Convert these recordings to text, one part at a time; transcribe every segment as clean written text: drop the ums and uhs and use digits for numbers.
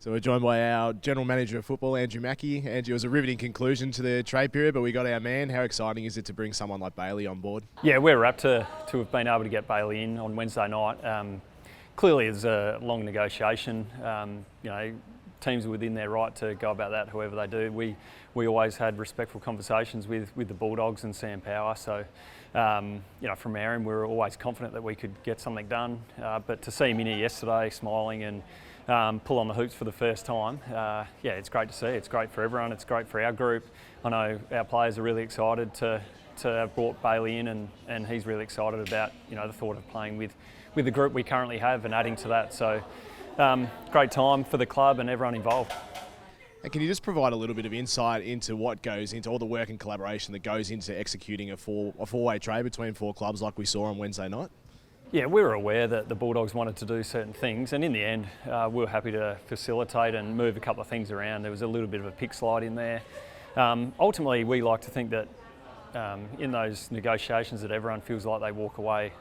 So we're joined by our General Manager of Football, Andrew Mackie. Andrew, it was a riveting conclusion to the trade period, but we got our man. How exciting is it to bring someone like Bailey on board? Yeah, we're rapt to have been able to get Bailey in on Wednesday night. Clearly, it's a long negotiation. Teams are within their right to go about that however they do. We always had respectful conversations with the Bulldogs and Sam Power. So, from our end, we were always confident that we could get something done. But to see him in here yesterday, smiling and pull on the hoops for the first time, it's great to see. It's great for everyone. It's great for our group. I know our players are really excited to have brought Bailey in, and he's really excited about the thought of playing with the group we currently have and adding to that. So great time for the club and everyone involved. And can you just provide a little bit of insight into what goes into all the work and collaboration that goes into executing a four-way trade between four clubs like we saw on Wednesday night? Yeah, we were aware that the Bulldogs wanted to do certain things, and in the end, we were happy to facilitate and move a couple of things around. There was a little bit of a pick slide in there. Ultimately, we like to think that in those negotiations that everyone feels like they walk away,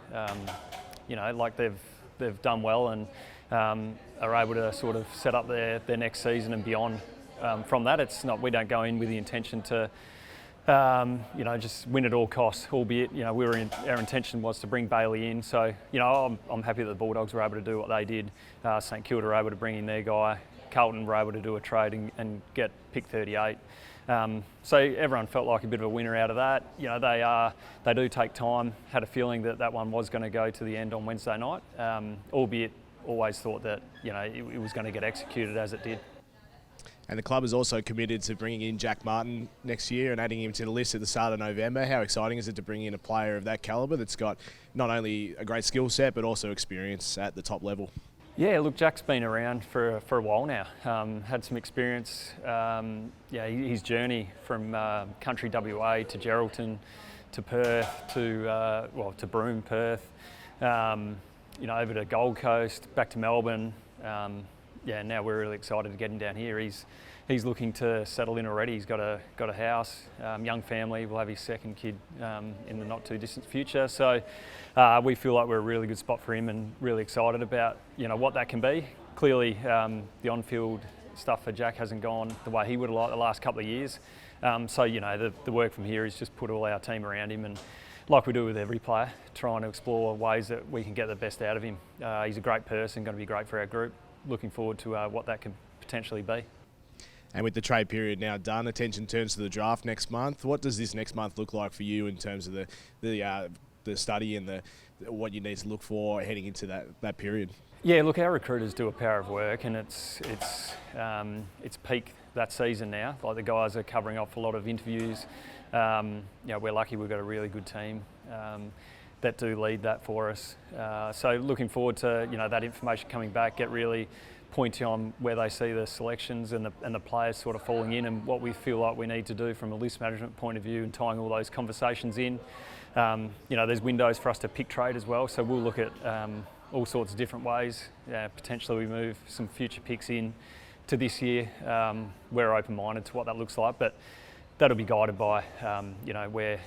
like they've done well and are able to sort of set up their next season and beyond. From that, it's not, we don't go in with the intention to just win at all costs, albeit, our intention was to bring Bailey in. So, I'm happy that the Bulldogs were able to do what they did. St Kilda were able to bring in their guy. Carlton were able to do a trade and get pick 38. So everyone felt like a bit of a winner out of that. They do take time. Had a feeling that one was going to go to the end on Wednesday night, albeit always thought that, it was going to get executed as it did. And the club is also committed to bringing in Jack Martin next year and adding him to the list at the start of November. How exciting is it to bring in a player of that calibre that's got not only a great skill set but also experience at the top level? Yeah, look, Jack's been around for a while now. Had some experience. His journey from country WA to Geraldton to Perth to Broome, Perth, over to Gold Coast, back to Melbourne. Now we're really excited to get him down here. He's looking to settle in already. He's got a house, young family. We'll have his second kid in the not too distant future. So we feel like we're a really good spot for him and really excited about what that can be. Clearly, the on-field stuff for Jack hasn't gone the way he would have liked the last couple of years. The work from here is just put all our team around him and, like we do with every player, trying to explore ways that we can get the best out of him. He's a great person, going to be great for our group. Looking forward to what that can potentially be. And with the trade period now done, attention turns to the draft next month. What does this next month look like for you in terms of the study and what you need to look for heading into that period? Yeah, look, our recruiters do a power of work, and it's peak that season now. Like, the guys are covering off a lot of interviews. We're lucky we've got a really good team that do lead that for us. So looking forward to that information coming back, get really pointy on where they see the selections and the players sort of falling in, and what we feel like we need to do from a list management point of view, and tying all those conversations in. There's windows for us to pick trade as well, so we'll look at all sorts of different ways. Potentially we move some future picks in to this year. We're open-minded to what that looks like, but that'll be guided by where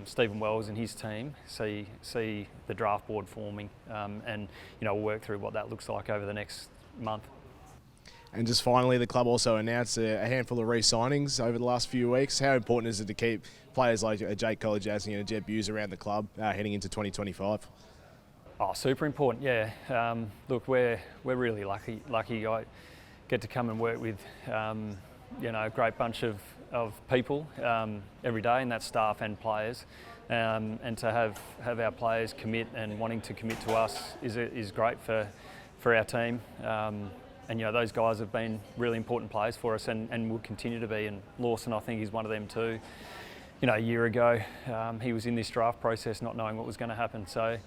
Stephen Wells and his team see the draft board forming, and we'll work through what that looks like over the next month. And just finally, the club also announced a handful of re-signings over the last few weeks. How important is it to keep players like Jake Colajazzi and Jed Buse around the club heading into 2025? Oh, super important, yeah. Look, we're really lucky. I get to come and work with a great bunch of people every day, and that's staff and players, and to have our players commit and wanting to commit to us is great for our team. And those guys have been really important players for us, and will continue to be. And Lawson, I think, is one of them too. A year ago, he was in this draft process not knowing what was going to happen. So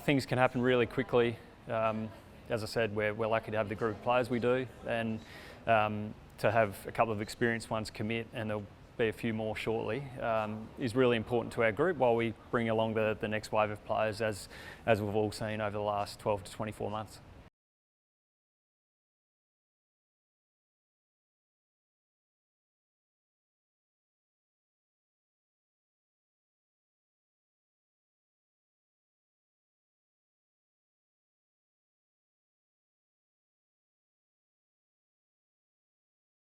things can happen really quickly. As I said, we're lucky to have the group of players we do, and to have a couple of experienced ones commit, and there'll be a few more shortly, is really important to our group while we bring along the next wave of players, as we've all seen over the last 12 to 24 months.